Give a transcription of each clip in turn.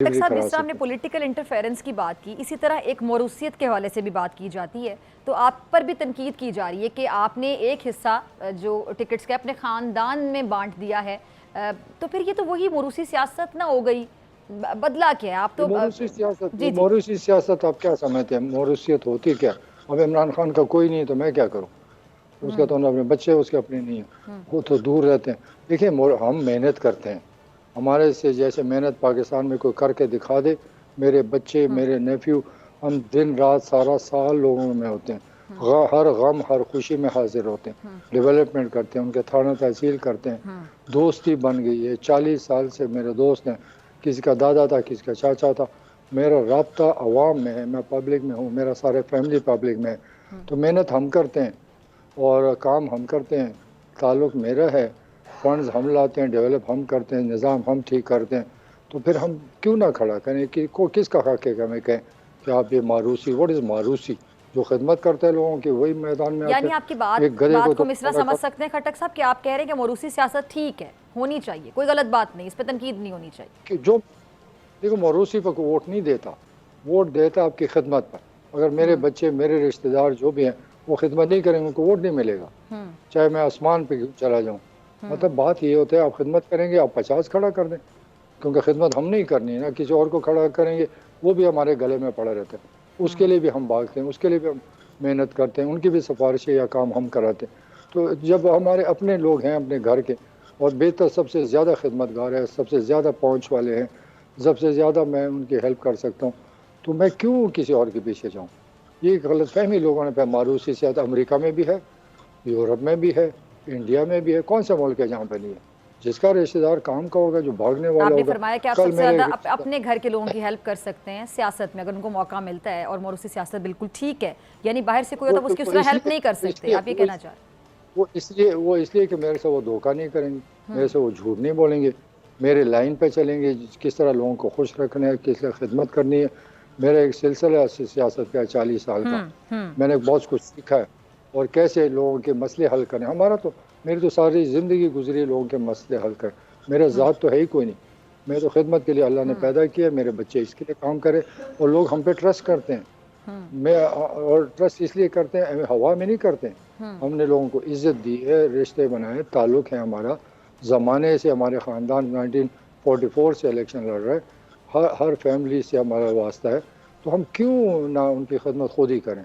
Doctor صاحب جس طرح ہم نے پولیٹیکل انٹرفیرنس کی بات کی، اسی طرح ایک موروثیت کے حوالے سے بھی بات کی جاتی ہے، تو آپ پر بھی تنقید کی جا رہی ہے کہ آپ نے ایک حصہ جو ٹکٹس کا اپنے خاندان میں بانٹ دیا ہے، تو پھر یہ تو وہی موروثی سیاست نہ ہو گئی، بدلا کیا ہے آپ تو موروثی سیاست آپ کیا سمجھتے ہیں؟ موروثیت ہوتی کیا؟ اب عمران خان کا کوئی نہیں ہے تو میں کیا کروں؟ اس کا تو اپنے بچے اس کے اپنے نہیں ہیں، وہ تو دور رہتے ہیں۔ دیکھیں ہم محنت کرتے ہیں، ہمارے سے جیسے محنت پاکستان میں کوئی کر کے دکھا دے، میرے بچے میرے نیفیو ہم دن رات سارا سال لوگوں میں ہوتے ہیں، ہر غم ہر خوشی میں حاضر ہوتے ہیں، ڈیولپمنٹ کرتے ہیں، ان کے تھانہ تحصیل کرتے ہیں، دوستی بن گئی ہے، 40 سال سے میرے دوست ہیں، کسی کا دادا تھا کسی کا چاچا تھا، میرا رابطہ عوام میں ہے، میں پبلک میں ہوں، میرا سارے فیملی پبلک میں ہے، تو محنت ہم کرتے ہیں اور کام ہم کرتے ہیں، تعلق میرا ہے، فنڈز ہم لاتے ہیں، ڈیولپ ہم کرتے ہیں، نظام ہم ٹھیک کرتے ہیں، تو پھر ہم کیوں نہ کھڑا کریں کہ کس کا حق ہے کہ ہمیں کہیں کہ آپ یہ ماروسی؟ What is ماروسی؟ جو خدمت کرتے ہیں لوگوں کی وہی میدان میں آتے یعنی ہیں۔ آپ کی ایک گدھے بات کو تو ہم اس طرح سمجھ سکتے ہیں خٹک صاحب کہ آپ کہہ رہے ہیں کہ موروثی سیاست ٹھیک ہے، ہونی چاہیے، کوئی غلط بات نہیں، اس پہ تنقید نہیں ہونی چاہیے کہ جو دیکھو موروثی پر ووٹ نہیں دیتا، ووٹ دیتا آپ کی خدمت پر۔ اگر میرے بچے میرے رشتہ دار جو بھی ہیں وہ خدمت نہیں کریں گے ان کو ووٹ نہیں ملے گا، چاہے میں آسمان پہ چلا جاؤں۔ مطلب بات یہ ہوتا ہے آپ خدمت کریں گے، آپ 50 کھڑا کر دیں، کیونکہ خدمت ہم نہیں کرنی ہے نا، کسی اور کو کھڑا کریں گے وہ بھی ہمارے گلے میں پڑا رہتا ہے، اس کے لیے بھی ہم بھاگتے ہیں، اس کے لیے بھی ہم محنت کرتے ہیں، ان کی بھی سفارشیں یا کام ہم کراتے ہیں۔ تو جب ہمارے اپنے لوگ ہیں اپنے گھر کے اور بہتر سب سے زیادہ خدمت گار ہے، سب سے زیادہ پہنچ والے ہیں، سب سے زیادہ میں ان کی ہیلپ کر سکتا ہوں، تو میں کیوں کسی اور کے پیچھے جاؤں؟ یہ غلط فہمی لوگوں نے پہ ماروثی سیاست امریکہ میں بھی ہے، یورپ میں بھی ہے، انڈیا میں بھی ہے، کون سا ملک ہے جہاں پہ نہیں ہے؟ جس کا رشتہ دار کام کا ہوگا، جو بھاگنے والا آپ نے ہوگا۔ فرمایا کہ آپ کل سب سے میرے زیادہ اپنے گھر کے لوگوں کی ہیلپ کر سکتے ہیں سیاست میں اگر ان کو موقع ملتا ہے، اور موروثی سیاست بالکل ٹھیک ہے، یعنی باہر سے کوئی ہوتا ہے اس کی اس طرح ہیلپ نہیں کر سکتے، آپ یہ کہنا چاہ رہے ہیں؟ وہ اس لیے کہ میرے سے وہ دھوکہ نہیں کریں گے، میرے سے وہ جھوٹ نہیں بولیں گے، میرے لائن پہ چلیں گے، کس طرح لوگوں کو خوش رکھنا ہے، کس طرح خدمت کرنی ہے۔ میرا ایک سلسلہ سیاست کا 40 سال کا، میں نے بہت کچھ سیکھا ہے، اور کیسے لوگوں کے مسئلے حل کریں۔ میری تو ساری زندگی گزری لوگوں کے مسئلے حل کر، میرا ذات تو ہے ہی کوئی نہیں، میں تو خدمت کے لیے اللہ نے پیدا کیا، میرے بچے اس کے لیے کام کرے، اور لوگ ہم پہ ٹرسٹ کرتے ہیں۔ اور ٹرسٹ اس لیے کرتے ہیں، ہوا میں نہیں کرتے ہیں، ہم نے لوگوں کو عزت دی ہے، رشتے بنائے، تعلق ہے ہمارا، زمانے سے ہمارے خاندان 1944 سے الیکشن لڑ رہے، ہر فیملی سے ہمارا واسطہ ہے، تو ہم کیوں نہ ان کی خدمت خود ہی کریں؟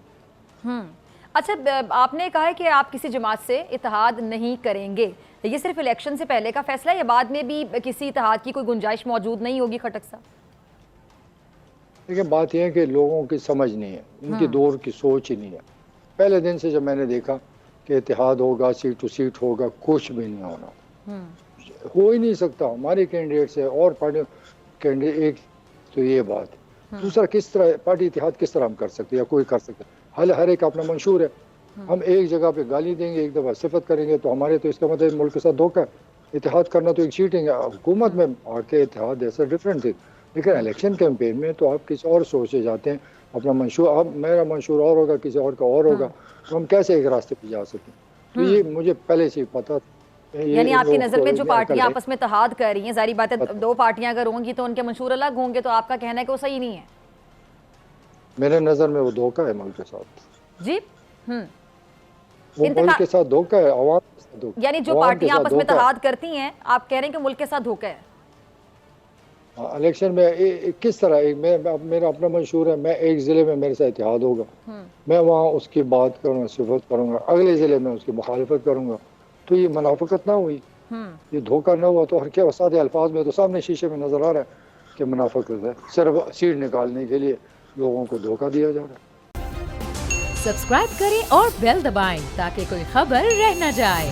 اچھا، آپ نے کہا ہے کہ آپ کسی جماعت سے اتحاد نہیں کریں گے، یہ صرف الیکشن سے پہلے کا فیصلہ ہے یا بعد میں بھی کسی اتحاد کی کوئی گنجائش موجود نہیں ہوگی خٹک صاحب؟ لیکن بات یہ ہے کہ لوگوں کی سمجھ نہیں ہے، ان کی دور کی سوچ ہی نہیں ہے۔ پہلے دن سے جب میں نے دیکھا کہ اتحاد ہوگا، سیٹ ٹو سیٹ ہوگا، کچھ بھی نہیں ہونا، ہو ہی نہیں سکتا۔ ہماری کینڈیڈیٹ سے اور پارٹی کینڈیڈیٹ ایک، تو یہ بات ہے۔ دوسرا، کس طرح پارٹی اتحاد کس طرح ہم کر سکتے یا کوئی کر سکتا؟ ہر ایک اپنا منشور ہے، ہم ایک جگہ پہ گالی دیں گے، ایک دفعہ صفت کریں گے، تو ہمارے تو اس کا مطلب ملک کے ساتھ دھوکہ ہے۔ اتحاد کرنا تو ایک چیٹنگ ہے۔ حکومت میں آ کے اتحاد ایسا ڈفرینٹ تھی، لیکن الیکشن کیمپین میں تو آپ کسی اور سوچے جاتے ہیں، اپنا منشور، اب میرا منشور اور ہوگا، کسی اور کا اور ہوگا، تو ہم کیسے ایک راستے پہ جا سکیں؟ تو یہ مجھے پہلے سے ہی پتا تھا۔ یعنی آپ کی نظر میں جو پارٹیاں آپس میں اتحاد کر رہی ہیں، ظاہری بات ہے دو پارٹیاں اگر ہوں گی تو ان کے منشور الگ ہوں گے، تو آپ کا کہنا ہے کہ وہ صحیح نہیں ہے؟ میرے نظر میں وہ دھوکہ ہے ملک کے ساتھ، جی وہ ملک کے ساتھ دھوکہ ہے، عوام کے ساتھ دھوکہ ہے، یعنی جو پارٹیاں آپس میں اتحاد کرتی ہیں، آپ کہہ رہے ہیں کہ ملک کے ساتھ دھوکہ ہے؟ الیکشن میں کس طرح میرا اپنا منشور ہے، میں ایک ضلع میں میرے ساتھ اتحاد ہوگا، میں وہاں اس کی بات کروں گا، صفت کروں گا، اگلے ضلع میں اس کی مخالفت کروں گا، تو یہ منافقت نہ ہوئی، یہ دھوکہ نہ ہوا؟ تو ہر کیا سادے الفاظ میں تو سامنے شیشے میں نظر آ رہا ہے کہ منافقت ہے، صرف سیٹ نکالنے کے لیے لوگوں کو دھوکہ دیا جا رہا ہے۔ سبسکرائب کریں اور بیل دبائیں تاکہ کوئی خبر رہ نہ جائے۔